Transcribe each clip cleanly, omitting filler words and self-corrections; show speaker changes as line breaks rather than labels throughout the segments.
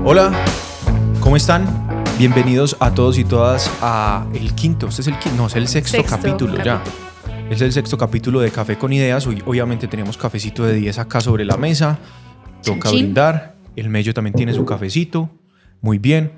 Hola, ¿cómo están? Bienvenidos a todos y todas a el quinto, este es el quinto, no, es el sexto capítulo ya. Es el sexto capítulo de Café con Ideas. Hoy obviamente tenemos cafecito de 10 acá sobre la mesa. Toca brindar. El Mello también tiene su cafecito. Muy bien.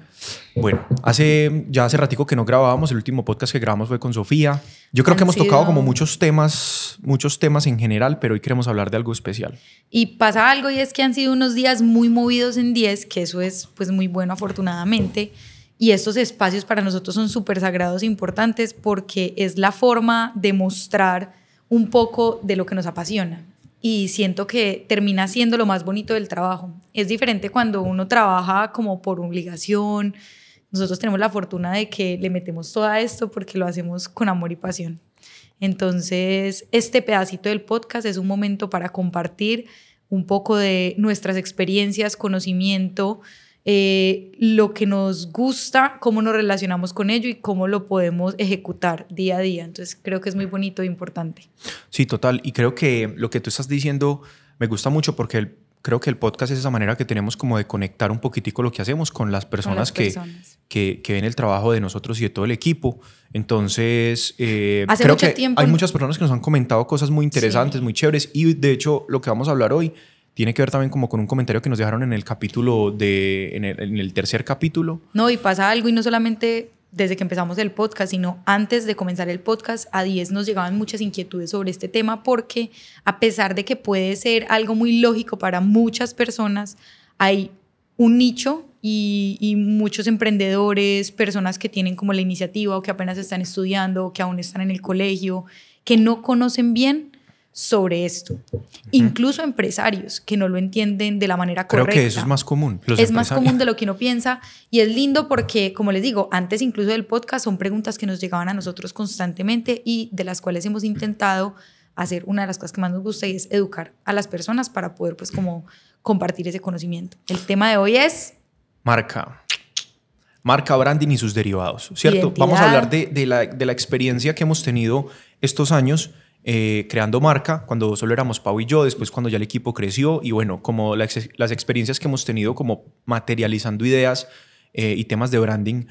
Bueno, hace ratico que no grabábamos. El último podcast que grabamos fue con Sofía. Yo creo que hemos tocado como muchos temas en general, pero hoy queremos hablar de algo especial.
Y pasa algo, y es que han sido unos días muy movidos en 10, que eso es pues muy bueno afortunadamente. Y estos espacios para nosotros son súper sagrados e importantes porque es la forma de mostrar un poco de lo que nos apasiona. Y siento que termina siendo lo más bonito del trabajo. Es diferente cuando uno trabaja como por obligación. Nosotros tenemos la fortuna de que le metemos todo a esto porque lo hacemos con amor y pasión. Entonces, este pedacito del podcast es un momento para compartir un poco de nuestras experiencias, conocimiento, lo que nos gusta, cómo nos relacionamos con ello y cómo lo podemos ejecutar día a día. Entonces creo que es muy bonito e importante.
Sí, total. Y creo que lo que tú estás diciendo me gusta mucho porque creo que el podcast es esa manera que tenemos como de conectar un poquitico lo que hacemos con las personas, que ven el trabajo de nosotros y de todo el equipo. Entonces, creo que hay muchas personas que nos han comentado cosas muy interesantes, muy chéveres. Y de hecho, lo que vamos a hablar hoy tiene que ver también como con un comentario que nos dejaron en el capítulo en el tercer capítulo.
No, y pasa algo, y no solamente desde que empezamos el podcast, sino antes de comenzar el podcast, a 10 nos llegaban muchas inquietudes sobre este tema, porque a pesar de que puede ser algo muy lógico para muchas personas, hay un nicho y muchos emprendedores, personas que tienen como la iniciativa o que apenas están estudiando o que aún están en el colegio, que no conocen bien sobre esto. Incluso empresarios que no lo entienden de la manera correcta.
Creo que eso es más común.
Es más común de lo que uno piensa, y es lindo porque, como les digo, antes incluso del podcast son preguntas que nos llegaban a nosotros constantemente y de las cuales hemos intentado hacer una de las cosas que más nos gusta, y es educar a las personas para poder pues como compartir ese conocimiento. El tema de hoy es
marca, branding y sus derivados, ¿cierto?
Identidad.
Vamos a hablar de la experiencia que hemos tenido estos años creando marca, cuando solo éramos Pau y yo, después cuando ya el equipo creció, y bueno, como las experiencias que hemos tenido como materializando ideas y temas de branding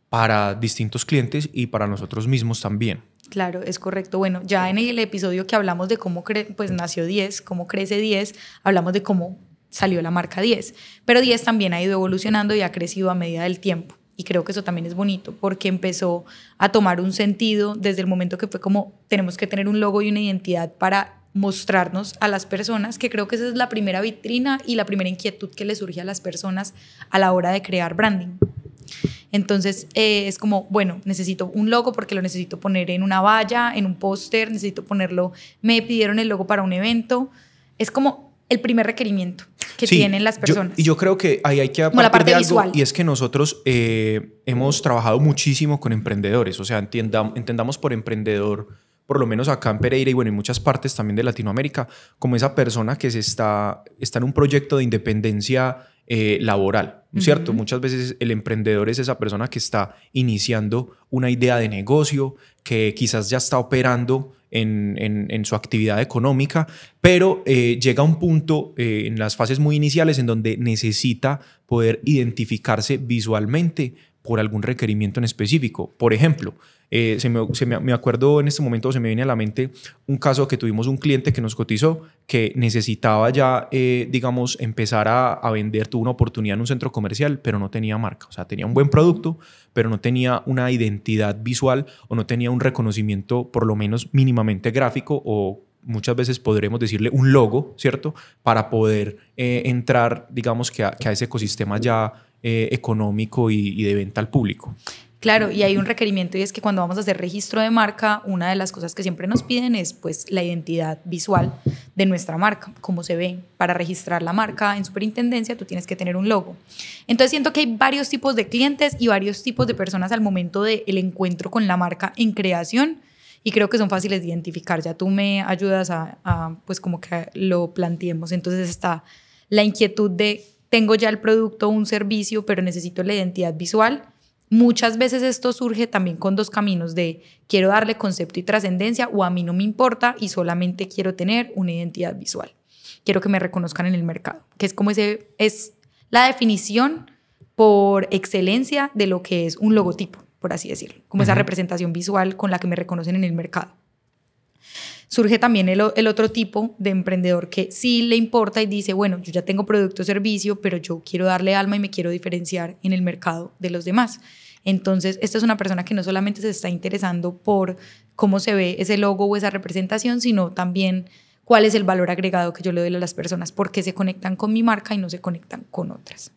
para distintos clientes y para nosotros mismos también.
Claro, es correcto. Bueno, ya en el episodio que hablamos de cómo pues nació 10, cómo crece 10, hablamos de cómo salió la marca 10, pero 10 también ha ido evolucionando y ha crecido a medida del tiempo. Y creo que eso también es bonito porque empezó a tomar un sentido desde el momento que fue como tenemos que tener un logo y una identidad para mostrarnos a las personas, que creo que esa es la primera vitrina y la primera inquietud que le surge a las personas a la hora de crear branding. Entonces es como, bueno, necesito un logo porque lo necesito poner en una valla, en un póster, necesito ponerlo, me pidieron el logo para un evento. Es como el primer requerimiento que tienen las personas.
Yo creo que ahí hay que
partir la parte de algo visual.
Y es que nosotros hemos trabajado muchísimo con emprendedores. O sea, entendamos por emprendedor, por lo menos acá en Pereira y bueno, en muchas partes también de Latinoamérica, como esa persona que está en un proyecto de independencia laboral, ¿cierto? Muchas veces el emprendedor es esa persona que está iniciando una idea de negocio, que quizás ya está operando en su actividad económica, pero llega a un punto en las fases muy iniciales en donde necesita poder identificarse visualmente por algún requerimiento en específico. Por ejemplo, me acuerdo en este momento, se me viene a la mente un caso que tuvimos un cliente que nos cotizó que necesitaba ya, digamos, empezar a vender, tuvo una oportunidad en un centro comercial, pero no tenía marca. O sea, tenía un buen producto, pero no tenía una identidad visual o no tenía un reconocimiento por lo menos mínimamente gráfico, o muchas veces podremos decirle un logo, ¿cierto? Para poder entrar, digamos, que a ese ecosistema ya económico y de venta al público.
Claro, y hay un requerimiento, y es que cuando vamos a hacer registro de marca, una de las cosas que siempre nos piden es pues la identidad visual de nuestra marca, cómo se ve. Para registrar la marca en Superintendencia tú tienes que tener un logo. Entonces siento que hay varios tipos de clientes y varios tipos de personas al momento del encuentro con la marca en creación, y creo que son fáciles de identificar. Ya tú me ayudas a pues como que lo planteemos. Entonces está la inquietud de tengo ya el producto o un servicio, pero necesito la identidad visual. muchas veces esto surge también con dos caminos de quiero darle concepto y trascendencia o a mí no me importa y solamente quiero tener una identidad visual. Quiero que me reconozcan en el mercado, que es como es la definición por excelencia de lo que es un logotipo, por así decirlo, como esa representación visual con la que me reconocen en el mercado. Surge también el otro tipo de emprendedor que sí le importa y dice, bueno, yo ya tengo producto o servicio, pero yo quiero darle alma y me quiero diferenciar en el mercado de los demás. Entonces, esta es una persona que no solamente se está interesando por cómo se ve ese logo o esa representación, sino también cuál es el valor agregado que yo le doy a las personas, por qué se conectan con mi marca y no se conectan con otras.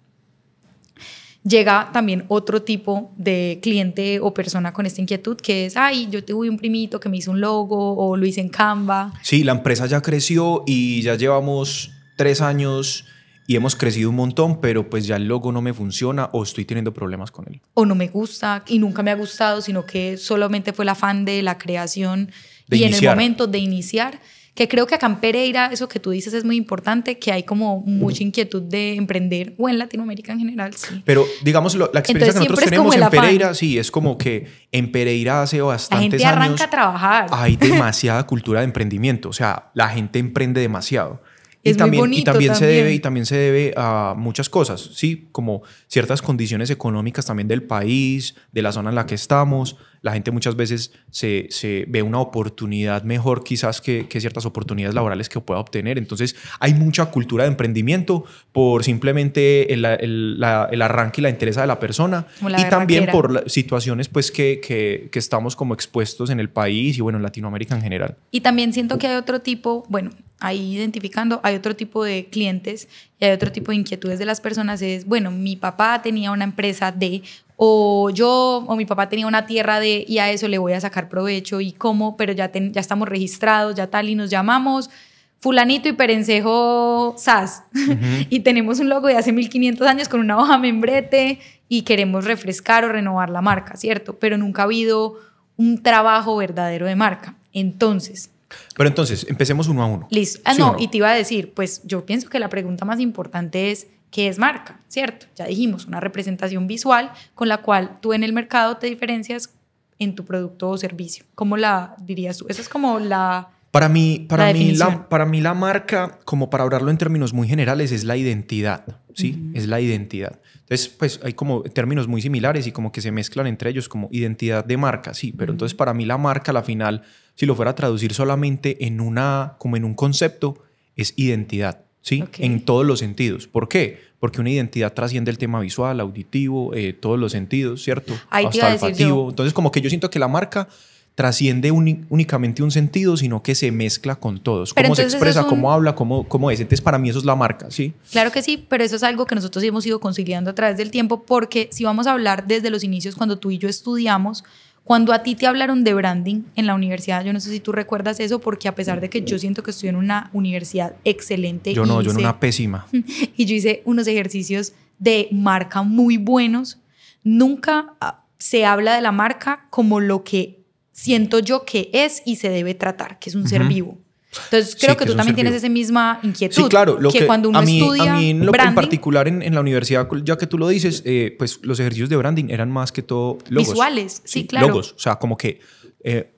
Llega también otro tipo de cliente o persona con esta inquietud que es, ay, yo tuve un primito que me hizo un logo o lo hice en Canva.
Sí, la empresa ya creció y ya llevamos 3 años y hemos crecido un montón, pero pues ya el logo no me funciona o estoy teniendo problemas con él.
O no me gusta y nunca me ha gustado, sino que solamente fue el afán de la creación y en el momento de iniciar. Que creo que acá en Pereira, eso que tú dices es muy importante, que hay como mucha inquietud de emprender, o en Latinoamérica en general, sí.
Pero digamos, la experiencia que nosotros tenemos en Pereira, sí, es como que en Pereira hace bastantes años...
La gente arranca a trabajar.
Hay demasiada cultura de emprendimiento, o sea, la gente emprende demasiado.
Es muy bonito
y también se debe a muchas cosas, ¿sí? Como ciertas condiciones económicas también del país, de la zona en la que estamos. La gente muchas veces se ve una oportunidad mejor quizás que ciertas oportunidades laborales que pueda obtener. Entonces hay mucha cultura de emprendimiento por simplemente el arranque y la interés de la persona. Y también por situaciones pues, que estamos como expuestos en el país y bueno, en Latinoamérica en general.
Y también siento que hay otro tipo, bueno, ahí identificando, hay otro tipo de clientes y hay otro tipo de inquietudes de las personas. Es, bueno, mi papá tenía una empresa de... o mi papá tenía una tierra de y a eso le voy a sacar provecho y cómo, pero ya estamos registrados, ya tal y nos llamamos fulanito y perencejo SAS y tenemos un logo de hace 1500 años con una hoja membrete y queremos refrescar o renovar la marca, ¿cierto? Pero nunca ha habido un trabajo verdadero de marca. Pero entonces,
empecemos uno a uno.
Listo.
¿Sí no?
Y te iba a decir, pues yo pienso que la pregunta más importante es ¿qué es marca? ¿Cierto? Ya dijimos, una representación visual con la cual tú en el mercado te diferencias en tu producto o servicio. ¿Cómo la dirías tú? Esa es como la...
Para mí la marca, como para hablarlo en términos muy generales, es la identidad, ¿sí? Es la identidad. Entonces, pues hay como términos muy similares y como que se mezclan entre ellos como identidad de marca, sí. Pero entonces para mí la marca, a la final, si lo fuera a traducir solamente como en un concepto, es identidad, ¿sí? En todos los sentidos. ¿Por qué? Porque una identidad trasciende el tema visual, auditivo, todos los sentidos, ¿cierto?
Hasta olfativo.
Entonces, como que yo siento que la marca trasciende únicamente un sentido, sino que se mezcla con todos. Cómo se expresa, cómo habla, cómo es. Entonces, para mí eso es la marca, ¿sí?
Claro que sí, pero eso es algo que nosotros hemos ido conciliando a través del tiempo, porque si vamos a hablar desde los inicios, cuando tú y yo estudiamos, cuando a ti te hablaron de branding en la universidad, yo no sé si tú recuerdas eso, porque a pesar de que yo siento que estoy en una universidad excelente.
Yo en una pésima.
Y yo hice unos ejercicios de marca muy buenos. Nunca se habla de la marca como lo que siento yo que es y se debe tratar, que es un ser vivo. Entonces creo que tú también tienes esa misma inquietud.
Sí, claro.
Que cuando uno estudia
a mí en
branding,
particular en la universidad, ya que tú lo dices, pues los ejercicios de branding eran más que todo logos.
Visuales, sí, claro.
Logos, o sea, como que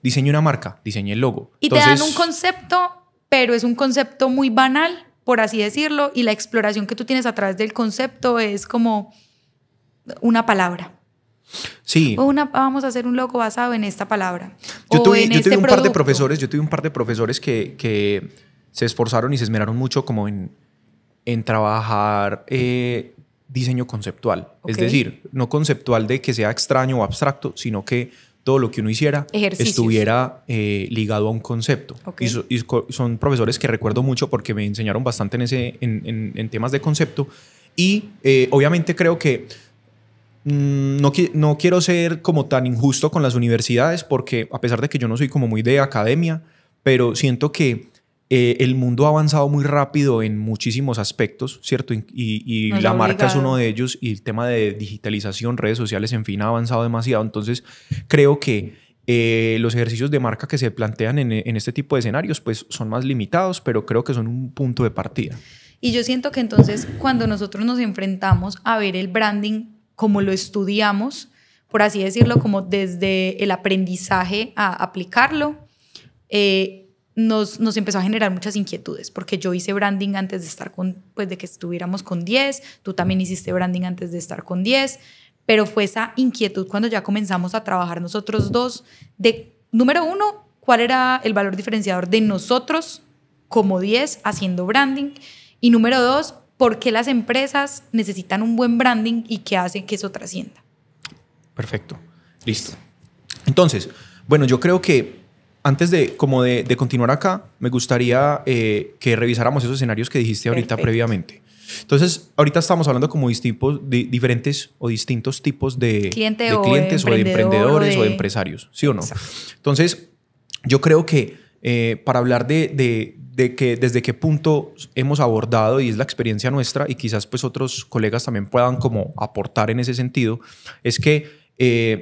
diseñé una marca, diseñé el logo.
Y entonces, te dan un concepto, pero es un concepto muy banal, por así decirlo, y la exploración que tú tienes a través del concepto es como una palabra.
Sí.
Vamos a hacer un logo basado en esta palabra.
Yo tuve un par de profesores que se esforzaron y se esmeraron mucho como en trabajar diseño conceptual. Es decir, no conceptual de que sea extraño o abstracto, sino que todo lo que uno hiciera estuviera ligado a un concepto. Y son profesores que recuerdo mucho porque me enseñaron bastante en temas de concepto. Y obviamente creo que no quiero ser como tan injusto con las universidades porque a pesar de que yo no soy como muy de academia, pero siento que el mundo ha avanzado muy rápido en muchísimos aspectos, ¿cierto? Y la marca es uno de ellos y el tema de digitalización, redes sociales, en fin, ha avanzado demasiado. Entonces creo que los ejercicios de marca que se plantean en este tipo de escenarios pues son más limitados, pero creo que son un punto de partida.
Y yo siento que entonces cuando nosotros nos enfrentamos a ver el branding como lo estudiamos, por así decirlo, como desde el aprendizaje a aplicarlo, nos empezó a generar muchas inquietudes, porque yo hice branding antes de estar pues de que estuviéramos con 10, tú también hiciste branding antes de estar con 10, pero fue esa inquietud cuando ya comenzamos a trabajar nosotros dos de, número uno, cuál era el valor diferenciador de nosotros como 10 haciendo branding, y número dos, por qué las empresas necesitan un buen branding y qué hace que eso trascienda.
Perfecto, listo. Entonces, bueno, yo creo que antes de continuar acá, me gustaría que revisáramos esos escenarios que dijiste ahorita previamente. Entonces, ahorita estamos hablando como diferentes o distintos tipos de clientes o de emprendedores o de empresarios, ¿sí o no?
Exacto.
Entonces, yo creo que para hablar de que desde qué punto hemos abordado, y es la experiencia nuestra, y quizás pues otros colegas también puedan como aportar en ese sentido, es que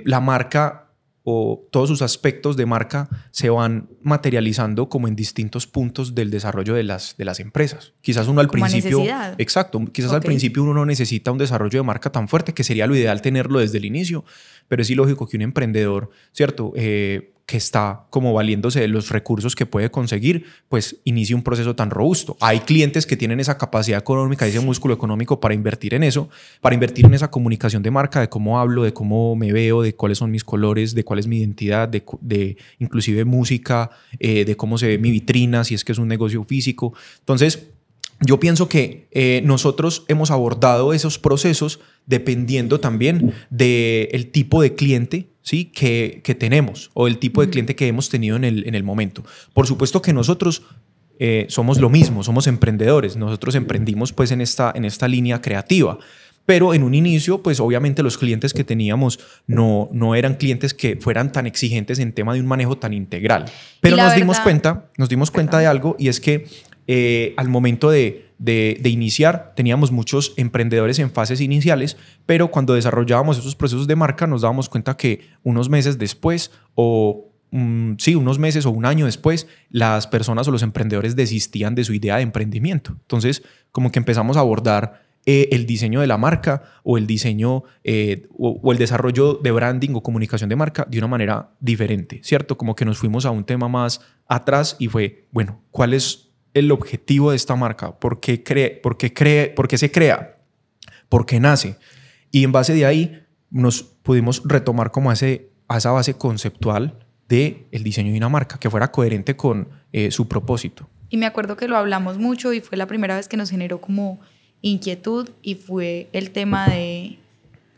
la marca o todos sus aspectos de marca se van materializando como en distintos puntos del desarrollo de las empresas. Quizás uno al principio...
necesidad.
Exacto. Quizás al principio uno no necesita un desarrollo de marca tan fuerte, que sería lo ideal tenerlo desde el inicio, pero es ilógico que un emprendedor, ¿cierto?, que está como valiéndose de los recursos que puede conseguir, pues inicie un proceso tan robusto. Hay clientes que tienen esa capacidad económica, ese músculo económico para invertir en eso, para invertir en esa comunicación de marca, de cómo hablo, de cómo me veo, de cuáles son mis colores, de cuál es mi identidad, de inclusive música, de cómo se ve mi vitrina, si es que es un negocio físico. Entonces, yo pienso que nosotros hemos abordado esos procesos dependiendo también del tipo de cliente, ¿sí?, que tenemos, o el tipo de cliente que hemos tenido en el momento. Por supuesto que nosotros somos lo mismo, somos emprendedores. Nosotros emprendimos pues en esta línea creativa. Pero en un inicio, pues obviamente los clientes que teníamos no eran clientes que fueran tan exigentes en tema de un manejo tan integral. Pero nos dimos cuenta de algo, y es que al momento de iniciar teníamos muchos emprendedores en fases iniciales, pero cuando desarrollábamos esos procesos de marca nos dábamos cuenta que unos meses después unos meses o un año después, las personas o los emprendedores desistían de su idea de emprendimiento. Entonces, como que empezamos a abordar el diseño de la marca o el diseño o el desarrollo de branding o comunicación de marca de una manera diferente, ¿cierto? Como que nos fuimos a un tema más atrás y fue, bueno, ¿cuál es el objetivo de esta marca? ¿Por qué se crea? ¿Por qué nace? Y en base de ahí nos pudimos retomar como a esa base conceptual del diseño de una marca que fuera coherente con su propósito.
Y me acuerdo que lo hablamos mucho y fue la primera vez que nos generó como inquietud, y fue el tema de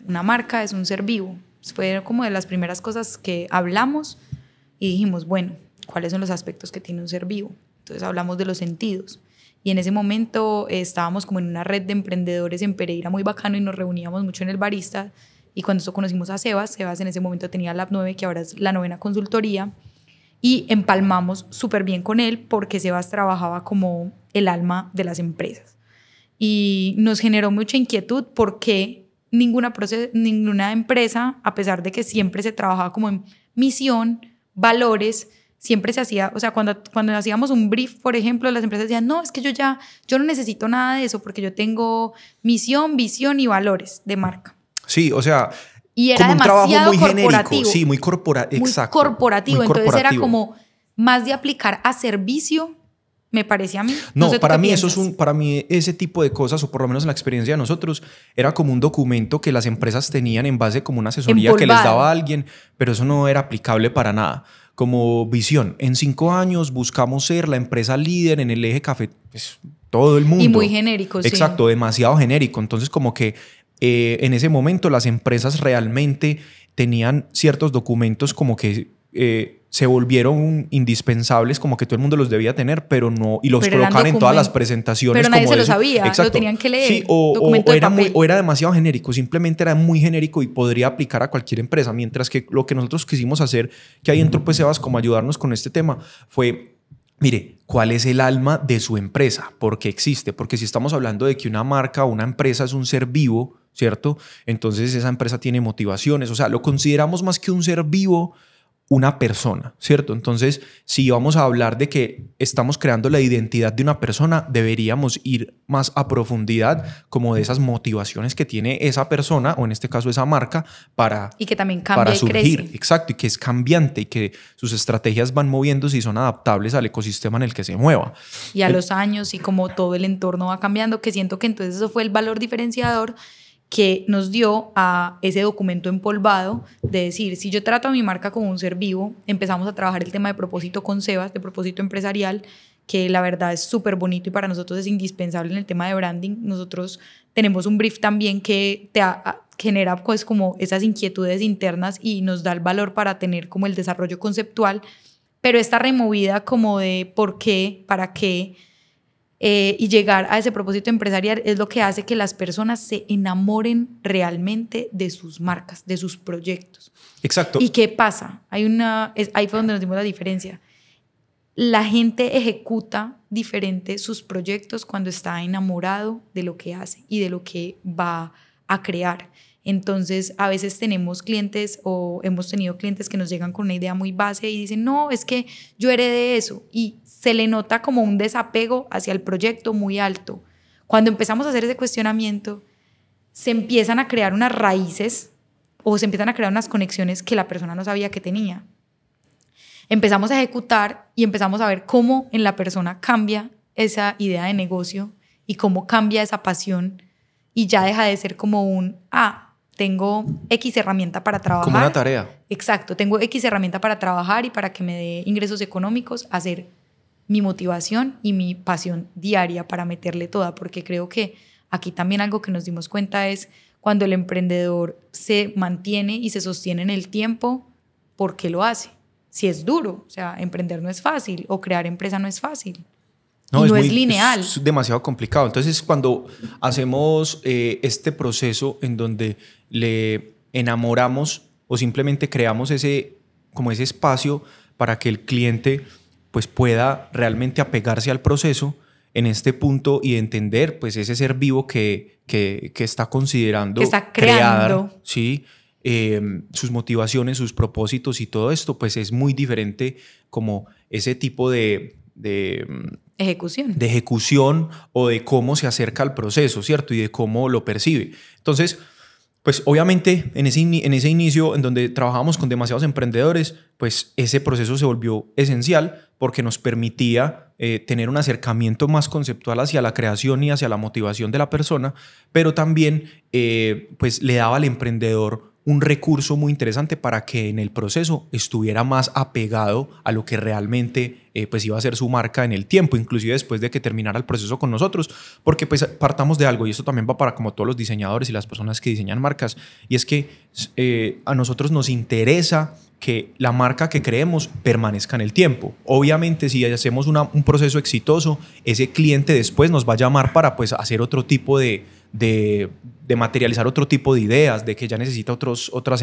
una marca es un ser vivo. Fue como de las primeras cosas que hablamos y dijimos, bueno, ¿cuáles son los aspectos que tiene un ser vivo? Entonces hablamos de los sentidos, y en ese momento estábamos como en una red de emprendedores en Pereira muy bacano, y nos reuníamos mucho en el Barista, y cuando eso conocimos a Sebas en ese momento tenía Lab 9, que ahora es la 9ª consultoría, y empalmamos súper bien con él porque Sebas trabajaba como el alma de las empresas. Y nos generó mucha inquietud porque ninguna empresa, a pesar de que siempre se trabajaba como en misión, valores, siempre se hacía, o sea, cuando hacíamos un brief, por ejemplo, las empresas decían, no, es que yo no necesito nada de eso porque yo tengo misión, visión y valores de marca.
Sí, o sea,
y era
como un
demasiado
trabajo muy
corporativo.
genérico. Sí, muy corporativo. Exacto.
Muy corporativo. Entonces era como más de aplicar a servicio, me parecía a mí.
No, para mí para mí ese tipo de cosas, o por lo menos en la experiencia de nosotros, era como un documento que las empresas tenían en base como una asesoría que les daba a alguien, pero eso no era aplicable para nada. Como visión, en 5 años buscamos ser la empresa líder en el eje café, pues, todo el mundo.
Y muy genérico, sí.
Exacto, demasiado genérico. Entonces como que en ese momento las empresas realmente tenían ciertos documentos como que se volvieron indispensables, como que todo el mundo los debía tener, pero no, y los colocaban en todas las presentaciones.
Pero nadie
como
se lo sabía, exacto. Lo tenían que leer.
Sí, o era demasiado genérico, simplemente era muy genérico y podría aplicar a cualquier empresa, mientras que lo que nosotros quisimos hacer, que ahí entró pues Sebas como ayudarnos con este tema, fue, mire, ¿cuál es el alma de su empresa? ¿Por qué existe? Porque si estamos hablando de que una marca o una empresa es un ser vivo, ¿cierto? Entonces esa empresa tiene motivaciones, o sea, lo consideramos más que un ser vivo, una persona, ¿cierto? Entonces, si vamos a hablar de que estamos creando la identidad de una persona, deberíamos ir más a profundidad como de esas motivaciones que tiene esa persona, o en este caso esa marca,
y que también cambia
para
y
surgir.
crece.
Exacto, y que es cambiante y que sus estrategias van moviéndose y son adaptables al ecosistema en el que se mueva.
Y a los años y como todo el entorno va cambiando, que siento que entonces eso fue el valor diferenciador que nos dio a ese documento empolvado de decir, si yo trato a mi marca como un ser vivo, empezamos a trabajar el tema de propósito con Sebas, de propósito empresarial, que la verdad es súper bonito y para nosotros es indispensable en el tema de branding. Nosotros tenemos un brief también que genera pues como esas inquietudes internas y nos da el valor para tener como el desarrollo conceptual, pero esta removida como de por qué, para qué, y llegar a ese propósito empresarial es lo que hace que las personas se enamoren realmente de sus marcas, de sus proyectos.
Exacto.
¿Y qué pasa? Ahí fue donde nos dimos la diferencia. La gente ejecuta diferente sus proyectos cuando está enamorado de lo que hace y de lo que va a crear. Entonces, a veces tenemos clientes o hemos tenido clientes que nos llegan con una idea muy base y dicen, no, es que yo heredé eso. Y se le nota como un desapego hacia el proyecto muy alto. Cuando empezamos a hacer ese cuestionamiento, se empiezan a crear unas raíces o se empiezan a crear unas conexiones que la persona no sabía que tenía. Empezamos a ejecutar y empezamos a ver cómo en la persona cambia esa idea de negocio y cómo cambia esa pasión y ya deja de ser como tengo X herramienta para trabajar.
Como una tarea.
Exacto, tengo X herramienta para trabajar y para que me dé ingresos económicos, hacer mi motivación y mi pasión diaria para meterle toda, porque creo que aquí también algo que nos dimos cuenta es cuando el emprendedor se mantiene y se sostiene en el tiempo, ¿por qué lo hace? Si es duro, o sea, emprender no es fácil o crear empresa no es fácil. No es lineal.
Es demasiado complicado. Entonces, cuando hacemos este proceso en donde le enamoramos o simplemente creamos ese espacio para que el cliente pues, pueda realmente apegarse al proceso en este punto y entender pues, ese ser vivo que está considerando
que está creando.
crear, ¿sí? Sus motivaciones, sus propósitos y todo esto, pues es muy diferente como ese tipo de ejecución o de cómo se acerca al proceso, ¿cierto? Y de cómo lo percibe. Entonces, pues obviamente en ese inicio en donde trabajábamos con demasiados emprendedores, pues ese proceso se volvió esencial porque nos permitía tener un acercamiento más conceptual hacia la creación y hacia la motivación de la persona, pero también pues le daba al emprendedor un recurso muy interesante para que en el proceso estuviera más apegado a lo que realmente pues iba a ser su marca en el tiempo, inclusive después de que terminara el proceso con nosotros, porque pues partamos de algo, y esto también va para como todos los diseñadores y las personas que diseñan marcas, y es que a nosotros nos interesa que la marca que creemos permanezca en el tiempo. Obviamente, si hacemos un proceso exitoso, ese cliente después nos va a llamar para pues, hacer otro tipo de materializar otro tipo de ideas, de que ya necesita otras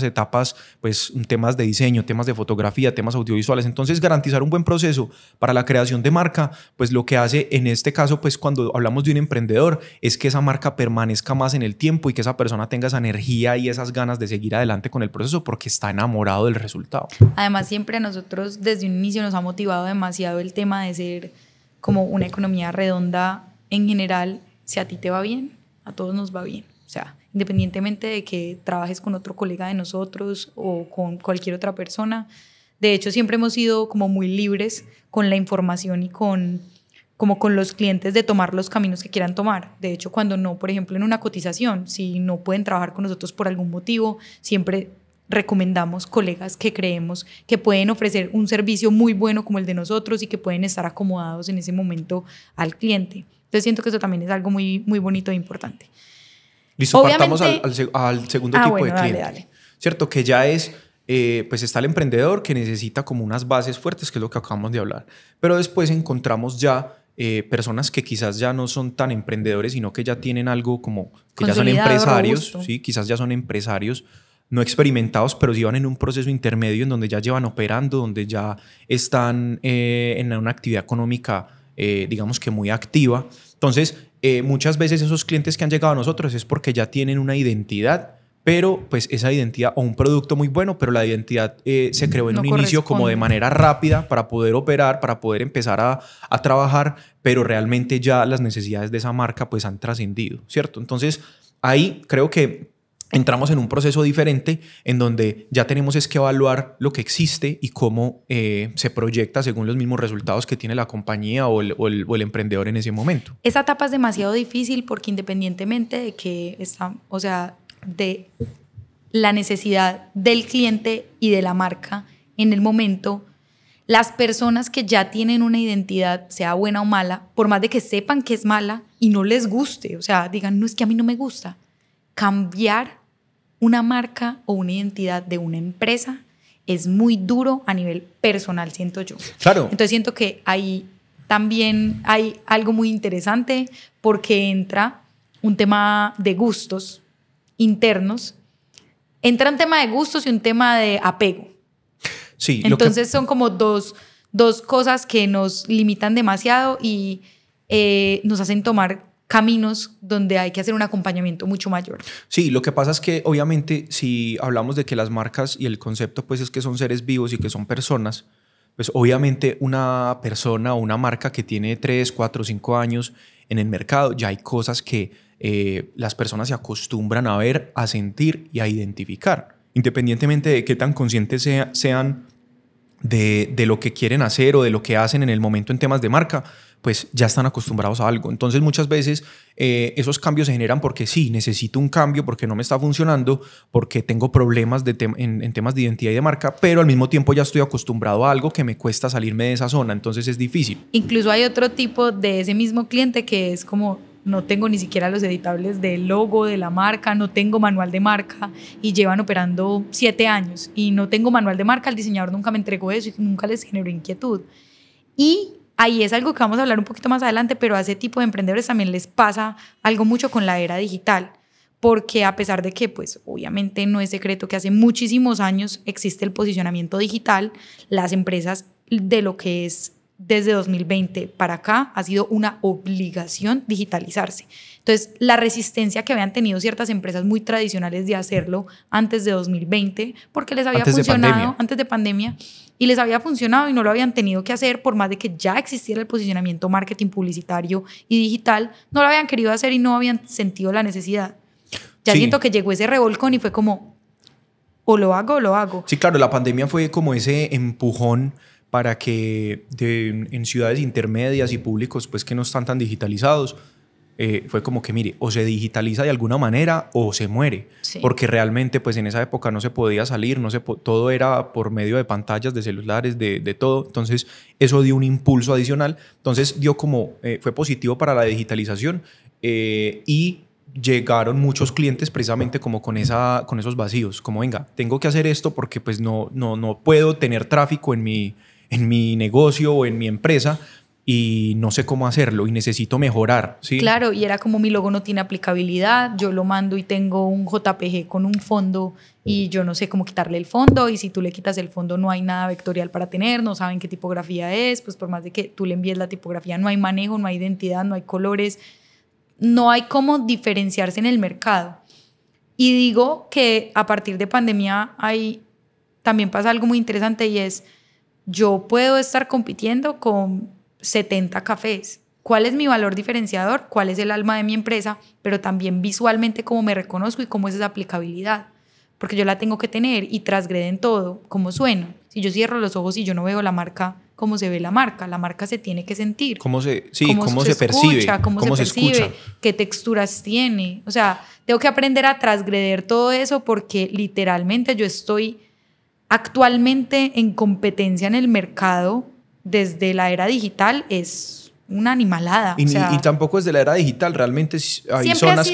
etapas, pues temas de diseño, temas de fotografía, temas audiovisuales. Entonces, garantizar un buen proceso para la creación de marca, pues lo que hace en este caso, pues cuando hablamos de un emprendedor, es que esa marca permanezca más en el tiempo y que esa persona tenga esa energía y esas ganas de seguir adelante con el proceso porque está enamorado del resultado.
Además, siempre a nosotros desde un inicio nos ha motivado demasiado el tema de ser como una economía redonda en general. Si a ti te va bien, a todos nos va bien. O sea, independientemente de que trabajes con otro colega de nosotros o con cualquier otra persona. De hecho, siempre hemos sido como muy libres con la información y con los clientes de tomar los caminos que quieran tomar. De hecho, cuando no, por ejemplo, en una cotización, si no pueden trabajar con nosotros por algún motivo, siempre recomendamos colegas que creemos que pueden ofrecer un servicio muy bueno como el de nosotros y que pueden estar acomodados en ese momento al cliente. Entonces siento que eso también es algo muy, muy bonito e importante.
Listo, partamos al segundo tipo de cliente.
Dale.
¿Cierto? Que ya es, pues está el emprendedor que necesita como unas bases fuertes, que es lo que acabamos de hablar. Pero después encontramos ya personas que quizás ya no son tan emprendedores, sino que ya tienen algo como, que ya son empresarios, ¿sí? Quizás ya son empresarios no experimentados, pero sí van en un proceso intermedio en donde ya llevan operando, donde ya están en una actividad económica digamos que muy activa. Entonces, muchas veces esos clientes que han llegado a nosotros es porque ya tienen una identidad pero pues esa identidad, o un producto muy bueno, pero la identidad se creó en
No
un inicio como de
corresponde.
manera rápida para poder operar, para poder empezar a trabajar, pero realmente ya las necesidades de esa marca pues han trascendido, ¿cierto? Entonces ahí creo que entramos en un proceso diferente en donde ya tenemos es que evaluar lo que existe y cómo se proyecta según los mismos resultados que tiene la compañía o el emprendedor en ese momento.
Esa etapa es demasiado difícil porque independientemente de que está, o sea, de la necesidad del cliente y de la marca en el momento, las personas que ya tienen una identidad, sea buena o mala, por más de que sepan que es mala y no les guste, o sea, digan, no, es que a mí no me gusta, cambiar una marca o una identidad de una empresa es muy duro a nivel personal, siento yo.
Claro.
Entonces siento que ahí también hay algo muy interesante porque entra un tema de gustos internos, entra un tema de gustos y un tema de apego.
Sí,
entonces son como dos cosas que nos limitan demasiado y nos hacen tomar caminos donde hay que hacer un acompañamiento mucho mayor.
Sí, lo que pasa es que obviamente si hablamos de que las marcas y el concepto pues es que son seres vivos y que son personas, pues obviamente una persona o una marca que tiene 3, 4, 5 años en el mercado, ya hay cosas que las personas se acostumbran a ver, a sentir y a identificar, independientemente de qué tan conscientes sean de lo que quieren hacer o de lo que hacen en el momento en temas de marca, pues ya están acostumbrados a algo. Entonces muchas veces esos cambios se generan porque sí, necesito un cambio porque no me está funcionando, porque tengo problemas en temas de identidad y de marca, pero al mismo tiempo ya estoy acostumbrado a algo que me cuesta salirme de esa zona, entonces es difícil.
Incluso hay otro tipo de ese mismo cliente que es como, no tengo ni siquiera los editables del logo de la marca, no tengo manual de marca y llevan operando 7 años y no tengo manual de marca, el diseñador nunca me entregó eso y nunca les generó inquietud. Y ahí es algo que vamos a hablar un poquito más adelante, pero a ese tipo de emprendedores también les pasa algo mucho con la era digital, porque a pesar de que, pues, obviamente no es secreto que hace muchísimos años existe el posicionamiento digital, las empresas de lo que es desde 2020 para acá ha sido una obligación digitalizarse. Entonces, la resistencia que habían tenido ciertas empresas muy tradicionales de hacerlo antes de 2020, porque les había funcionado antes de pandemia, y les había funcionado y no lo habían tenido que hacer por más de que ya existiera el posicionamiento marketing publicitario y digital, no lo habían querido hacer y no habían sentido la necesidad. Ya
sí.
Siento que llegó ese revolcón y fue como, o lo hago o lo hago.
Sí, claro, la pandemia fue como ese empujón para que en ciudades intermedias y públicos pues que no están tan digitalizados, fue como que mire, o se digitaliza de alguna manera o se muere,
Sí.
porque realmente pues en esa época no se podía salir, todo era por medio de pantallas, de celulares, de todo, entonces eso dio un impulso adicional, entonces dio como, fue positivo para la digitalización y llegaron muchos clientes precisamente como con esos vacíos, como venga, tengo que hacer esto porque pues no puedo tener tráfico en mi negocio o en mi empresa y no sé cómo hacerlo y necesito mejorar, ¿sí?
Claro, y era como mi logo no tiene aplicabilidad, yo lo mando y tengo un JPG con un fondo y yo no sé cómo quitarle el fondo y si tú le quitas el fondo no hay nada vectorial para tener, no saben qué tipografía es, pues por más de que tú le envíes la tipografía no hay manejo, no hay identidad, no hay colores, no hay cómo diferenciarse en el mercado. Y digo que a partir de pandemia también pasa algo muy interesante y es, yo puedo estar compitiendo con 70 cafés. ¿Cuál es mi valor diferenciador? ¿Cuál es el alma de mi empresa? Pero también visualmente cómo me reconozco y cómo es esa aplicabilidad. Porque yo la tengo que tener y transgreden todo, cómo sueno. Si yo cierro los ojos y yo no veo la marca, ¿cómo se ve la marca se tiene que sentir.
¿Cómo se
percibe?
¿Cómo se escucha?
¿Qué texturas tiene? O sea, tengo que aprender a transgreder todo eso porque literalmente yo estoy actualmente en competencia en el mercado desde la era digital, es una animalada.
Y tampoco es de la era digital, realmente hay zonas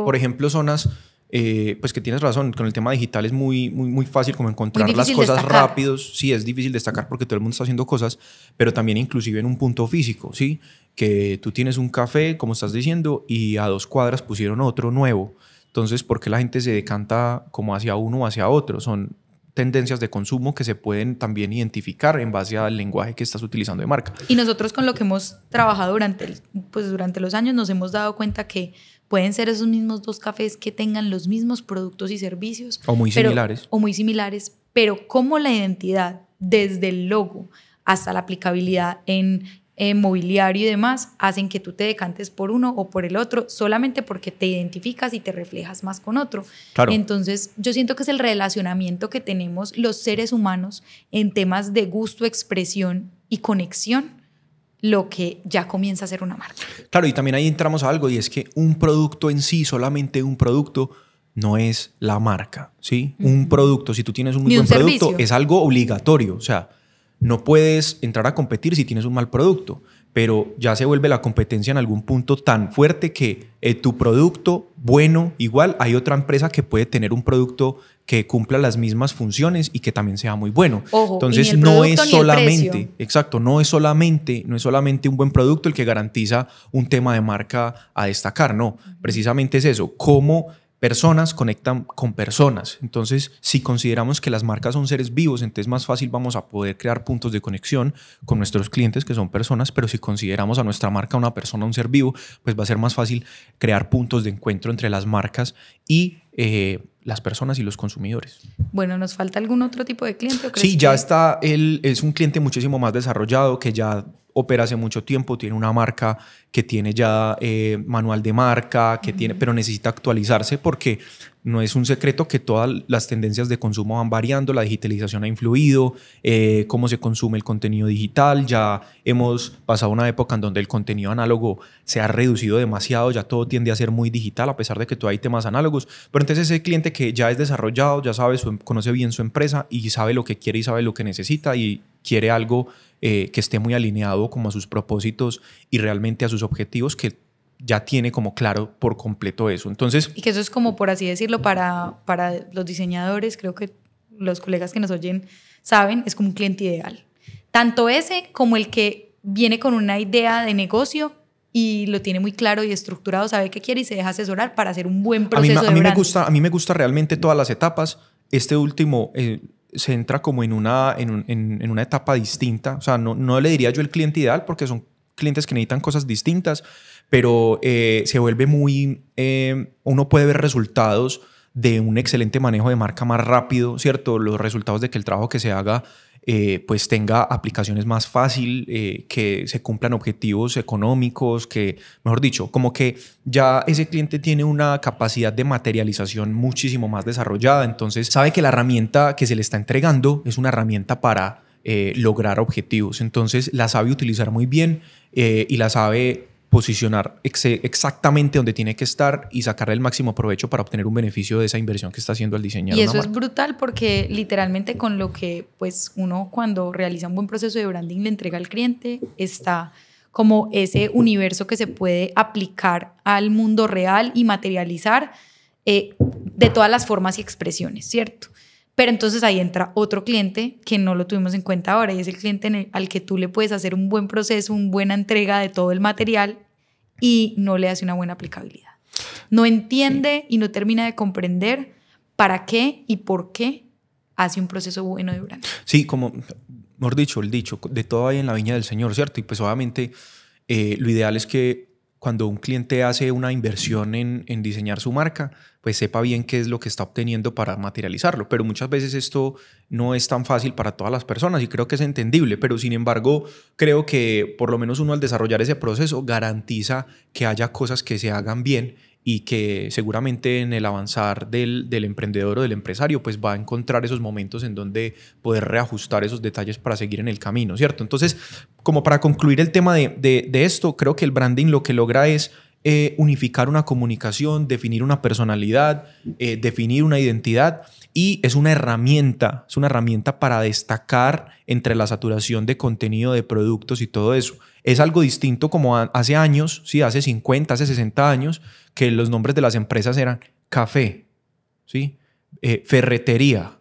por ejemplo, zonas, pues que tienes razón, con el tema digital es muy fácil como encontrar las cosas rápidos, sí, es difícil destacar porque todo el mundo está haciendo cosas, pero también inclusive en un punto físico, ¿sí? Que tú tienes un café, como estás diciendo, y a 2 cuadras pusieron otro nuevo, entonces, ¿por qué la gente se decanta como hacia uno o hacia otro? Son tendencias de consumo que se pueden también identificar en base al lenguaje que estás utilizando de marca.
Y nosotros con lo que hemos trabajado durante los años nos hemos dado cuenta que pueden ser esos mismos 2 cafés que tengan los mismos productos y servicios.
O muy similares.
O muy similares, pero como la identidad, desde el logo hasta la aplicabilidad en mobiliario y demás, hacen que tú te decantes por uno o por el otro solamente porque te identificas y te reflejas más con otro.
Claro.
Entonces yo siento que es el relacionamiento que tenemos los seres humanos en temas de gusto, expresión y conexión lo que ya comienza a ser una marca.
Claro, y también ahí entramos a algo, y es que un producto en sí, solamente un producto, no es la marca, ¿sí? Un producto, si tú tienes un muy buen producto, es algo obligatorio. O sea, no puedes entrar a competir si tienes un mal producto, pero ya se vuelve la competencia en algún punto tan fuerte que tu producto, bueno, igual hay otra empresa que puede tener un producto que cumpla las mismas funciones y que también sea muy bueno.
Ojo,
entonces no es solamente, exacto, no es solamente un buen producto el que garantiza un tema de marca a destacar, no, precisamente es eso, cómo personas conectan con personas. Entonces, si consideramos que las marcas son seres vivos, entonces más fácil vamos a poder crear puntos de conexión con nuestros clientes, que son personas, pero si consideramos a nuestra marca una persona, un ser vivo, pues va a ser más fácil crear puntos de encuentro entre las marcas y las personas y los consumidores.
Bueno, ¿nos falta algún otro tipo de cliente? ¿O
sí, ya está, es un cliente muchísimo más desarrollado, que ya opera hace mucho tiempo, tiene una marca que tiene ya manual de marca, que tiene, pero necesita actualizarse porque no es un secreto que todas las tendencias de consumo van variando, la digitalización ha influido, cómo se consume el contenido digital, ya hemos pasado una época en donde el contenido análogo se ha reducido demasiado, ya todo tiende a ser muy digital a pesar de que todavía hay temas análogos, pero entonces ese cliente que ya es desarrollado, ya sabe, conoce bien su empresa y sabe lo que quiere y sabe lo que necesita y quiere algo que esté muy alineado como a sus propósitos y realmente a sus objetivos, que ya tiene como claro por completo eso. Entonces,
y que eso es como, por así decirlo, para los diseñadores, creo que los colegas que nos oyen saben, es como un cliente ideal. Tanto ese como el que viene con una idea de negocio y lo tiene muy claro y estructurado, sabe qué quiere y se deja asesorar para hacer un buen proceso
a mí me gusta realmente todas las etapas. Este último se entra como en una etapa distinta. O sea, no le diría yo el cliente ideal porque son clientes que necesitan cosas distintas, pero se vuelve muy... uno puede ver resultados de un excelente manejo de marca más rápido, ¿cierto? Los resultados de que el trabajo que se haga pues tenga aplicaciones más fácil, que se cumplan objetivos económicos, que, mejor dicho, como que ya ese cliente tiene una capacidad de materialización muchísimo más desarrollada, entonces sabe que la herramienta que se le está entregando es una herramienta para lograr objetivos, entonces la sabe utilizar muy bien y la sabe posicionar exactamente donde tiene que estar y sacarle el máximo provecho para obtener un beneficio de esa inversión que está haciendo el diseñador.
Y eso es brutal porque literalmente con lo que pues uno cuando realiza un buen proceso de branding le entrega al cliente está como ese universo que se puede aplicar al mundo real y materializar de todas las formas y expresiones, ¿cierto? Pero entonces ahí entra otro cliente que no lo tuvimos en cuenta ahora y es el cliente al que tú le puedes hacer un buen proceso, una buena entrega de todo el material y no le hace una buena aplicabilidad. No entiende y no termina de comprender para qué y por qué hace un proceso bueno de branding.
Sí, como, mejor dicho, el dicho, de todo hay en la viña del Señor, ¿cierto? Y pues obviamente lo ideal es que cuando un cliente hace una inversión en diseñar su marca, pues sepa bien qué es lo que está obteniendo para materializarlo. Pero muchas veces esto no es tan fácil para todas las personas y creo que es entendible. Pero sin embargo, creo que por lo menos uno al desarrollar ese proceso garantiza que haya cosas que se hagan bien y que seguramente en el avanzar del emprendedor o del empresario pues va a encontrar esos momentos en donde poder reajustar esos detalles para seguir en el camino, ¿cierto? Entonces, como para concluir el tema de esto, creo que el branding lo que logra es unificar una comunicación, definir una personalidad, definir una identidad y es una herramienta para destacar entre la saturación de contenido, de productos y todo eso. Es algo distinto como hace años, sí, hace 50, hace 60 años, que los nombres de las empresas eran café, ¿sí? Ferretería.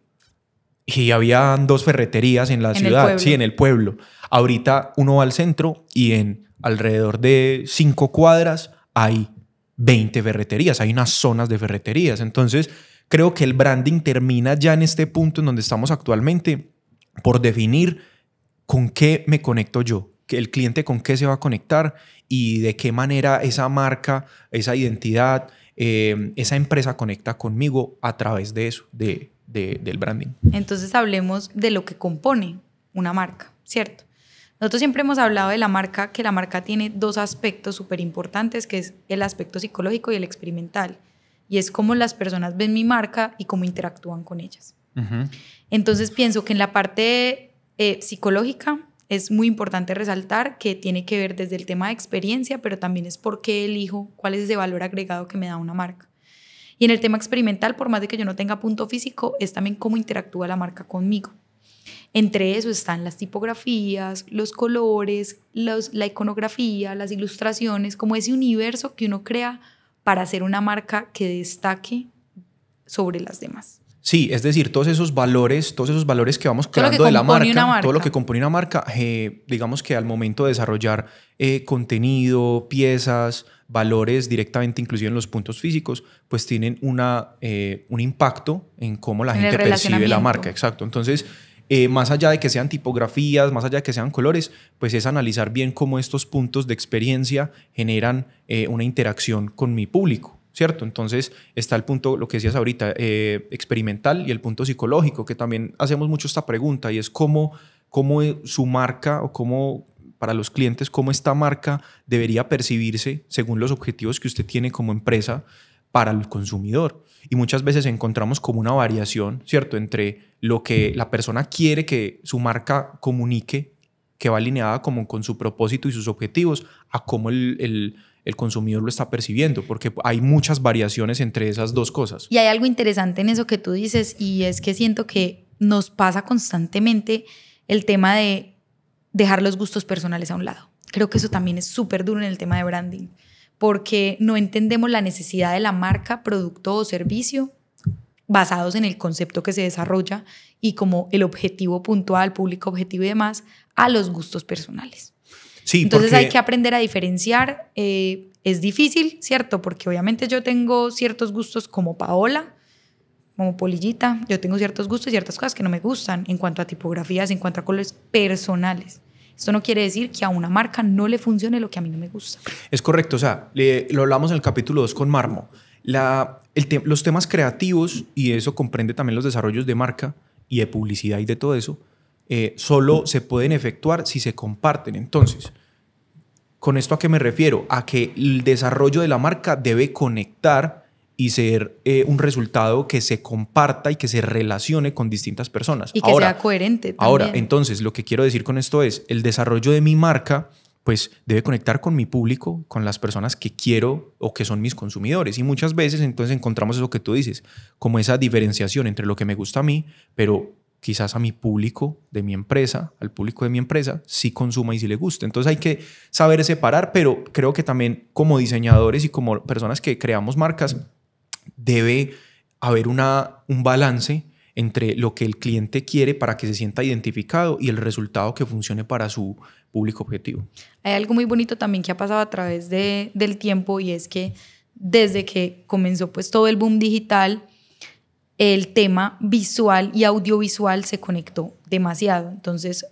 Y habían 2 ferreterías en la ciudad, sí, en el pueblo. Ahorita uno va al centro y en alrededor de 5 cuadras hay 20 ferreterías, hay unas zonas de ferreterías. Entonces, creo que el branding termina ya en este punto en donde estamos actualmente por definir con qué me conecto yo. que el cliente con qué se va a conectar y de qué manera esa marca, esa identidad, esa empresa conecta conmigo a través de eso, del branding.
Entonces hablemos de lo que compone una marca, ¿cierto? Nosotros siempre hemos hablado de la marca, que la marca tiene dos aspectos súper importantes, que es el aspecto psicológico y el experimental. Y es cómo las personas ven mi marca y cómo interactúan con ellas. Entonces pienso que en la parte psicológica es muy importante resaltar que tiene que ver desde el tema de experiencia, pero también es por qué elijo, cuál es ese valor agregado que me da una marca. Y en el tema experimental, por más de que yo no tenga punto físico, es también cómo interactúa la marca conmigo. Entre eso están las tipografías, los colores, la iconografía, las ilustraciones, como ese universo que uno crea para hacer una marca que destaque sobre las demás.
Sí, es decir, todos esos valores que vamos creando de la marca, todo lo que compone una marca, digamos que al momento de desarrollar contenido, piezas, valores directamente inclusive en los puntos físicos, pues tienen un impacto en cómo la gente percibe la marca. Exacto. Entonces, más allá de que sean tipografías, más allá de que sean colores, pues es analizar bien cómo estos puntos de experiencia generan una interacción con mi público. ¿Cierto? Entonces está el punto, lo que decías ahorita, experimental, y el punto psicológico, que también hacemos mucho esta pregunta, y es cómo su marca, o cómo para los clientes, cómo esta marca debería percibirse según los objetivos que usted tiene como empresa para el consumidor. Y muchas veces encontramos como una variación, ¿cierto?, entre lo que la persona quiere que su marca comunique, que va alineada como con su propósito y sus objetivos, a cómo el consumidor lo está percibiendo, porque hay muchas variaciones entre esas dos cosas.
Y hay algo interesante en eso que tú dices, y es que siento que nos pasa constantemente el tema de dejar los gustos personales a un lado. Creo que eso también es súper duro en el tema de branding, porque no entendemos la necesidad de la marca, producto o servicio basados en el concepto que se desarrolla y como el objetivo puntual, público objetivo y demás, a los gustos personales.
Sí,
entonces hay que aprender a diferenciar. Es difícil, ¿cierto? Porque obviamente yo tengo ciertos gustos como Paola, como Polillita. Yo tengo ciertos gustos y ciertas cosas que no me gustan en cuanto a tipografías, en cuanto a colores personales. Esto no quiere decir que a una marca no le funcione lo que a mí no me gusta.
Es correcto. O sea, lo hablamos en el capítulo 2 con Marmo. Los temas creativos, y eso comprende también los desarrollos de marca y de publicidad y de todo eso, solo se pueden efectuar si se comparten. Entonces, ¿con esto a qué me refiero? A que el desarrollo de la marca debe conectar y ser un resultado que se comparta y que se relacione con distintas personas.
Y que sea coherente también.
Ahora, entonces, lo que quiero decir con esto es, el desarrollo de mi marca pues debe conectar con mi público, con las personas que quiero o que son mis consumidores. Y muchas veces entonces encontramos eso que tú dices, como esa diferenciación entre lo que me gusta a mí, pero quizás a mi público de mi empresa, al público de mi empresa, sí consuma y sí le gusta. Entonces hay que saber separar, pero creo que también como diseñadores y como personas que creamos marcas, debe haber un balance entre lo que el cliente quiere para que se sienta identificado y el resultado que funcione para su público objetivo.
Hay algo muy bonito también que ha pasado a través del tiempo, y es que desde que comenzó pues todo el boom digital, el tema visual y audiovisual se conectó demasiado. Entonces,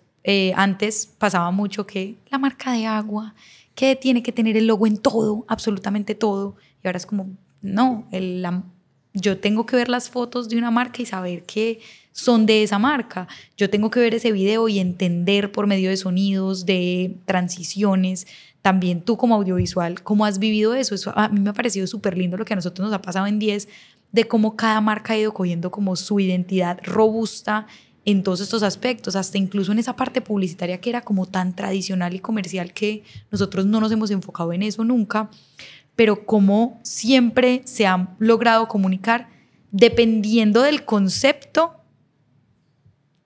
antes pasaba mucho que la marca de agua, que tiene que tener el logo en todo, absolutamente todo. Y ahora es como, no, yo tengo que ver las fotos de una marca y saber que son de esa marca. Yo tengo que ver ese video y entender por medio de sonidos, de transiciones. También tú como audiovisual, ¿cómo has vivido eso? Eso a mí me ha parecido súper lindo lo que a nosotros nos ha pasado en 10, de cómo cada marca ha ido cogiendo como su identidad robusta en todos estos aspectos, hasta incluso en esa parte publicitaria que era como tan tradicional y comercial que nosotros no nos hemos enfocado en eso nunca, pero cómo siempre se ha logrado comunicar dependiendo del concepto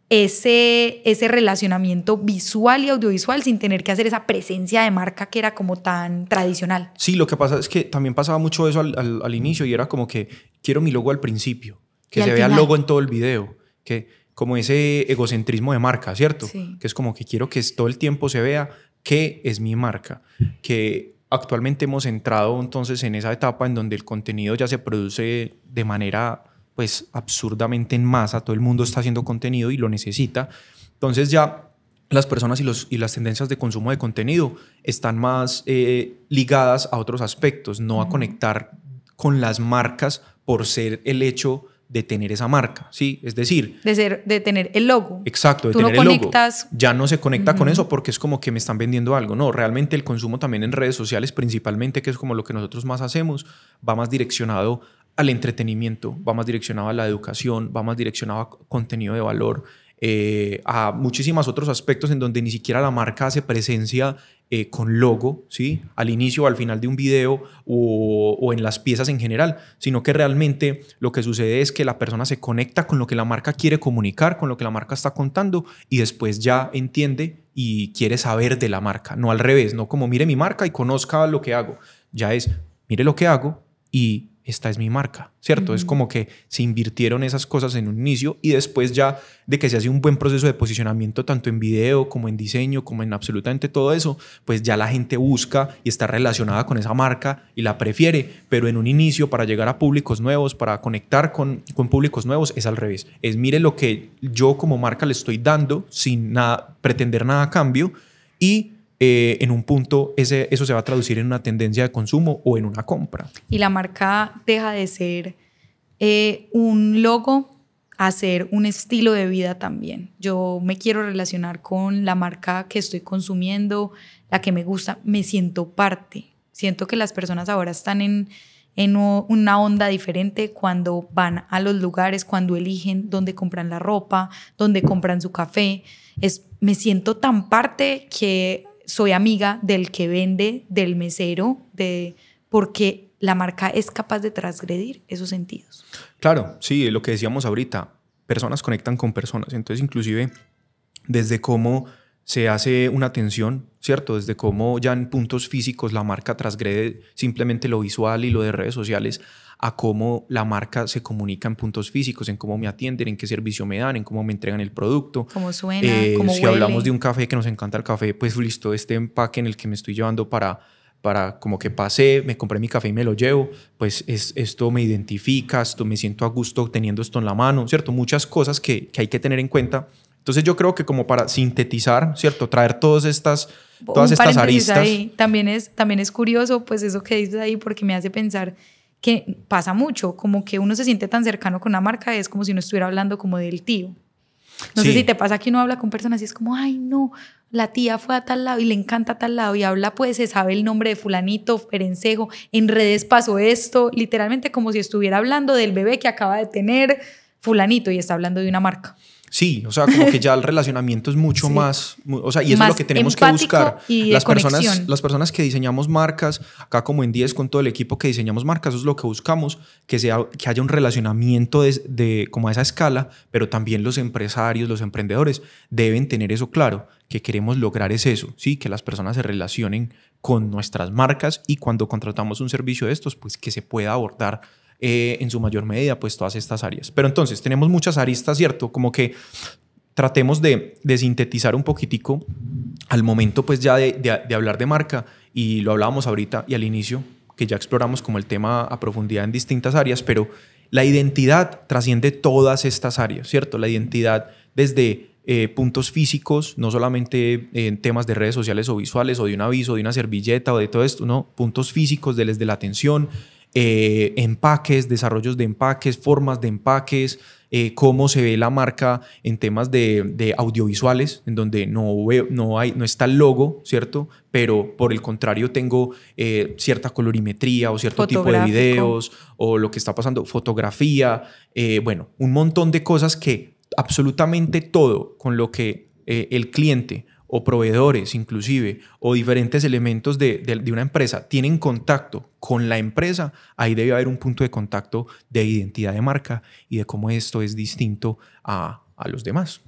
ese relacionamiento visual y audiovisual sin tener que hacer esa presencia de marca que era como tan tradicional.
Sí, lo que pasa es que también pasaba mucho eso al inicio, y era como que quiero mi logo al principio, que se vea el logo en todo el video, que como ese egocentrismo de marca, ¿cierto?
Sí.
Que es como que quiero que todo el tiempo se vea que es mi marca, que actualmente hemos entrado entonces en esa etapa en donde el contenido ya se produce de manera pues absurdamente en masa, todo el mundo está haciendo contenido y lo necesita. Entonces ya las personas y las tendencias de consumo de contenido están más ligadas a otros aspectos, no a conectar con las marcas por ser el hecho de tener esa marca, ¿sí? Es decir...
De tener el logo.
Exacto, de
Tú
tener
no
el
conectas...
logo. Ya no se conecta con eso porque es como que me están vendiendo algo. No, realmente el consumo también en redes sociales principalmente, que es como lo que nosotros más hacemos, va más direccionado al entretenimiento, va más direccionado a la educación, va más direccionado a contenido de valor, a muchísimos otros aspectos en donde ni siquiera la marca hace presencia con logo, ¿sí? Al inicio o al final de un video o en las piezas en general, sino que realmente lo que sucede es que la persona se conecta con lo que la marca quiere comunicar, con lo que la marca está contando y después ya entiende y quiere saber de la marca, no al revés, no como mire mi marca y conozca lo que hago, ya es mire lo que hago y esta es mi marca, ¿cierto? Es como que se invirtieron esas cosas en un inicio y después ya de que se hace un buen proceso de posicionamiento tanto en video como en diseño, como en absolutamente todo eso, pues ya la gente busca y está relacionada con esa marca y la prefiere, pero en un inicio para llegar a públicos nuevos, para conectar con públicos nuevos es al revés. Es mire lo que yo como marca le estoy dando sin nada, pretender nada a cambio y en un punto eso se va a traducir en una tendencia de consumo o en una compra.
Y la marca deja de ser un logo a ser un estilo de vida también. Yo me quiero relacionar con la marca que estoy consumiendo, la que me gusta, me siento parte. Siento que las personas ahora están en una onda diferente cuando van a los lugares, cuando eligen dónde compran la ropa, dónde compran su café. Me siento tan parte que soy amiga del que vende, del mesero, porque la marca es capaz de transgredir esos sentidos.
Claro, sí, lo que decíamos ahorita, personas conectan con personas, entonces inclusive desde cómo se hace una atención, ¿cierto? Desde cómo ya en puntos físicos la marca transgrede simplemente lo visual y lo de redes sociales a cómo la marca se comunica en puntos físicos, en cómo me atienden, en qué servicio me dan, en cómo me entregan el producto.
Cómo suena, cómo
si
huele.
hablamos de un café, que nos encanta el café, pues listo, este empaque en el que me estoy llevando para como que pasé, me compré mi café y me lo llevo, pues esto me identifica, esto me siento a gusto teniendo esto en la mano, ¿cierto? Muchas cosas que hay que tener en cuenta. Entonces yo creo que como para sintetizar, ¿cierto? Traer todas estas aristas.
Ahí. También es curioso pues eso que dices ahí porque me hace pensar que pasa mucho, como que uno se siente tan cercano con una marca, es como si uno estuviera hablando como del tío. No sé si te pasa que uno habla con personas y es como, ay no, la tía fue a tal lado y le encanta a tal lado y habla pues se sabe el nombre de fulanito, perencejo, en redes pasó esto, literalmente como si estuviera hablando del bebé que acaba de tener fulanito y está hablando de una marca.
Sí, o sea, como que ya el relacionamiento es mucho más, o sea, y eso
más
es lo que tenemos que buscar.
Y
las personas que diseñamos marcas, acá como en 10 con todo el equipo que diseñamos marcas, eso es lo que buscamos, que haya un relacionamiento como a esa escala, pero también los empresarios, los emprendedores deben tener eso claro, que queremos lograr es eso, ¿sí? Que las personas se relacionen con nuestras marcas y cuando contratamos un servicio de estos, pues que se pueda abordar en su mayor medida pues todas estas áreas. Pero entonces tenemos muchas aristas, ¿cierto? Como que tratemos de sintetizar un poquitico al momento pues ya de hablar de marca y lo hablábamos ahorita y al inicio que ya exploramos como el tema a profundidad en distintas áreas, pero la identidad trasciende todas estas áreas, ¿cierto? La identidad desde puntos físicos, no solamente en temas de redes sociales o visuales o de un aviso, de una servilleta o de todo esto, no, puntos físicos desde la atención, empaques, desarrollos de empaques, formas de empaques, cómo se ve la marca en temas de audiovisuales, en donde no está el logo, ¿cierto? Pero por el contrario tengo cierta colorimetría o cierto tipo de videos o lo que está pasando, fotografía, bueno, un montón de cosas que absolutamente todo con lo que el cliente o proveedores inclusive, o diferentes elementos de una empresa tienen contacto con la empresa, ahí debe haber un punto de contacto de identidad de marca y de cómo esto es distinto a los demás.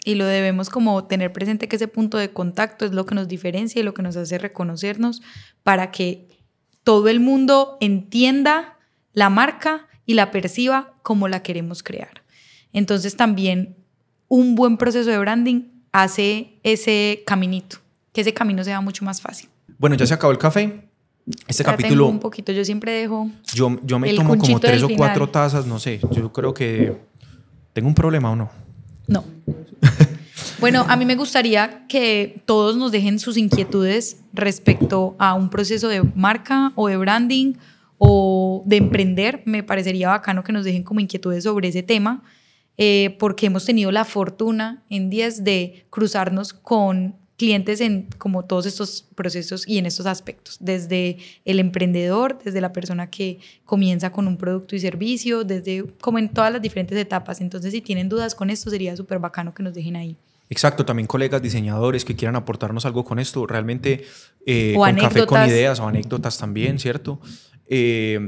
Y lo debemos como tener presente que ese punto de contacto es lo que nos diferencia y lo que nos hace reconocernos para que todo el mundo entienda la marca y la perciba como la queremos crear. Entonces también un buen proceso de branding hace ese caminito, que ese camino sea mucho más fácil.
Bueno, ya se acabó el café. Este capítulo...
Tengo un poquito, yo siempre dejo...
Yo me tomo como 3 o 4 tazas, no sé. Yo creo que... ¿Tengo un problema o no?
No. Bueno, a mí me gustaría que todos nos dejen sus inquietudes respecto a un proceso de marca o de branding o de emprender. Me parecería bacano que nos dejen como inquietudes sobre ese tema, porque hemos tenido la fortuna en 10 de cruzarnos con clientes en como todos estos procesos y en estos aspectos, desde el emprendedor, desde la persona que comienza con un producto y servicio, desde como en todas las diferentes etapas. Entonces, si tienen dudas con esto, sería súper bacano que nos dejen ahí.
Exacto, también colegas diseñadores que quieran aportarnos algo con esto, realmente
o
con
anécdotas.
Café con Ideas o anécdotas también, ¿cierto?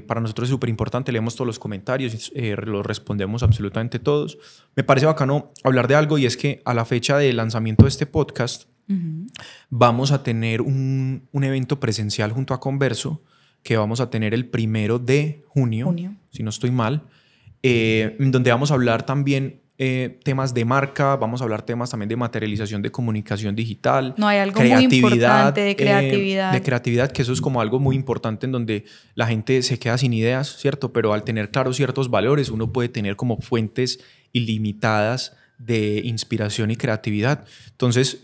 Para nosotros es súper importante, leemos todos los comentarios, los respondemos absolutamente todos. Me parece bacano hablar de algo, y es que a la fecha de lanzamiento de este podcast vamos a tener un evento presencial junto a Converso, que vamos a tener el 1 de junio, si no estoy mal, donde vamos a hablar también temas de marca, vamos a hablar temas también de materialización de comunicación digital.
No, hay algo muy importante de creatividad.
De creatividad, que eso es como algo muy importante en donde la gente se queda sin ideas, ¿cierto? Pero al tener claros ciertos valores, uno puede tener como fuentes ilimitadas de inspiración y creatividad. Entonces,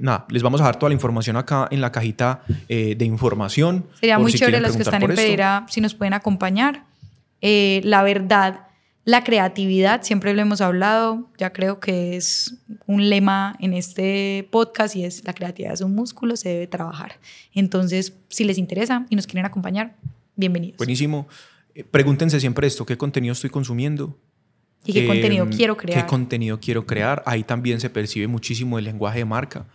nada, les vamos a dar toda la información acá en la cajita de información.
Sería muy chévere los que están en Pereira, si nos pueden acompañar. La verdad, la creatividad, siempre lo hemos hablado, ya creo que es un lema en este podcast, y es: la creatividad es un músculo, se debe trabajar. Entonces, si les interesa y nos quieren acompañar, bienvenidos.
Buenísimo. Pregúntense siempre esto: ¿qué contenido estoy consumiendo?
¿Y qué contenido quiero crear?
¿Qué contenido quiero crear? Ahí también se percibe muchísimo el lenguaje de marca.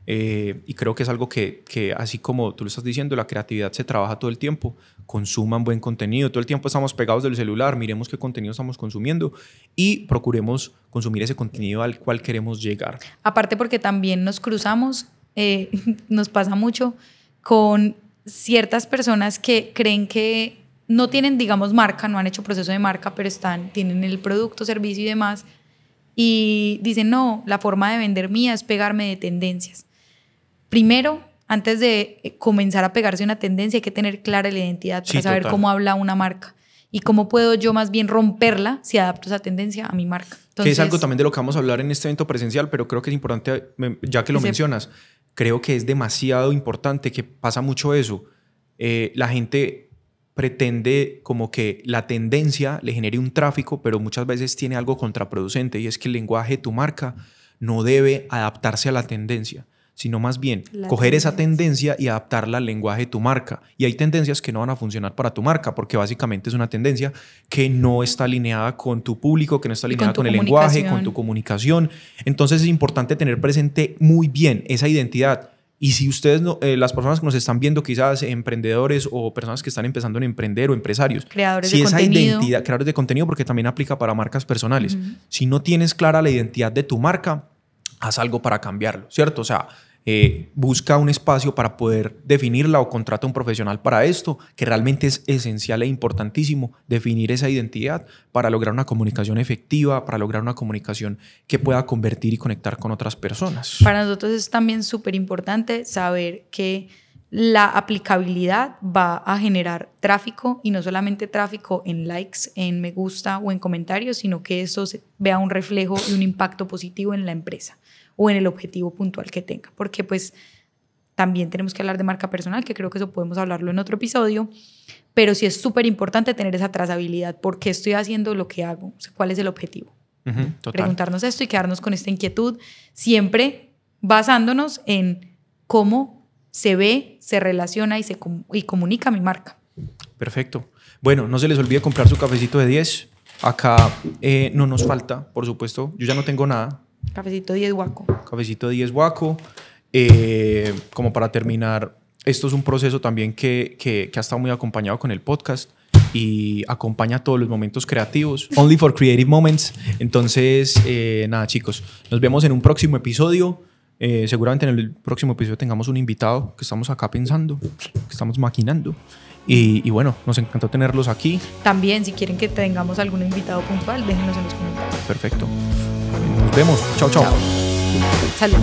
Y creo que es algo que, así como tú lo estás diciendo, la creatividad se trabaja todo el tiempo. Consuman buen contenido. Todo el tiempo estamos pegados del celular. Miremos qué contenido estamos consumiendo y procuremos consumir ese contenido al cual queremos llegar.
Aparte, porque también nos cruzamos, nos pasa mucho con ciertas personas que creen que no tienen, digamos, marca, no han hecho proceso de marca, pero tienen el producto, servicio y demás, y dicen: no, la forma de vender mía es pegarme de tendencias. Primero, antes de comenzar a pegarse una tendencia, hay que tener clara la identidad para saber cómo habla una marca y cómo puedo yo más bien romperla si adapto esa tendencia a mi marca. Entonces,
que es algo también de lo que vamos a hablar en este evento presencial, pero creo que es importante, ya que lo mencionas, creo que es demasiado importante, que pasa mucho eso. La gente pretende como que la tendencia le genere un tráfico, pero muchas veces tiene algo contraproducente, y es que el lenguaje de tu marca no debe adaptarse a la tendencia, sino más bien coger esa tendencia y adaptarla al lenguaje de tu marca. Y hay tendencias que no van a funcionar para tu marca, porque básicamente es una tendencia que no está alineada con tu público, que no está alineada con el lenguaje, con tu comunicación. Entonces es importante tener presente muy bien esa identidad. Y si ustedes, las personas que nos están viendo, quizás emprendedores o personas que están empezando a emprender o empresarios,
creadores de contenido.
Creadores de contenido, porque también aplica para marcas personales. Si no tienes clara la identidad de tu marca, haz algo para cambiarlo, ¿cierto? O sea, busca un espacio para poder definirla o contrata a un profesional para esto, que realmente es esencial e importantísimo definir esa identidad para lograr una comunicación efectiva, para lograr una comunicación que pueda convertir y conectar con otras personas.
Para nosotros es también súper importante saber que la aplicabilidad va a generar tráfico, y no solamente tráfico en likes, en me gusta o en comentarios, sino que eso vea un reflejo y un impacto positivo en la empresa o en el objetivo puntual que tenga, porque pues también tenemos que hablar de marca personal, que creo que eso podemos hablarlo en otro episodio, pero sí es súper importante tener esa trazabilidad. ¿Por qué estoy haciendo lo que hago? O sea, ¿cuál es el objetivo? Preguntarnos esto y quedarnos con esta inquietud, siempre basándonos en cómo se ve, se relaciona y comunica mi marca.
Perfecto. Bueno, no se les olvide comprar su cafecito de 10. Acá no nos falta, por supuesto. Yo ya no tengo nada.
Cafecito 10 Guaco.
Cafecito 10 Guaco. Como para terminar, esto es un proceso también que ha estado muy acompañado con el podcast y acompaña todos los momentos creativos. Only for creative moments. Entonces, nada, chicos, nos vemos en un próximo episodio. Seguramente en el próximo episodio tengamos un invitado que estamos acá pensando, que estamos maquinando. Y bueno, nos encantó tenerlos aquí.
También, si quieren que tengamos algún invitado puntual, déjenos en los comentarios.
Perfecto. Nos vemos. Chao, chao.
Salud.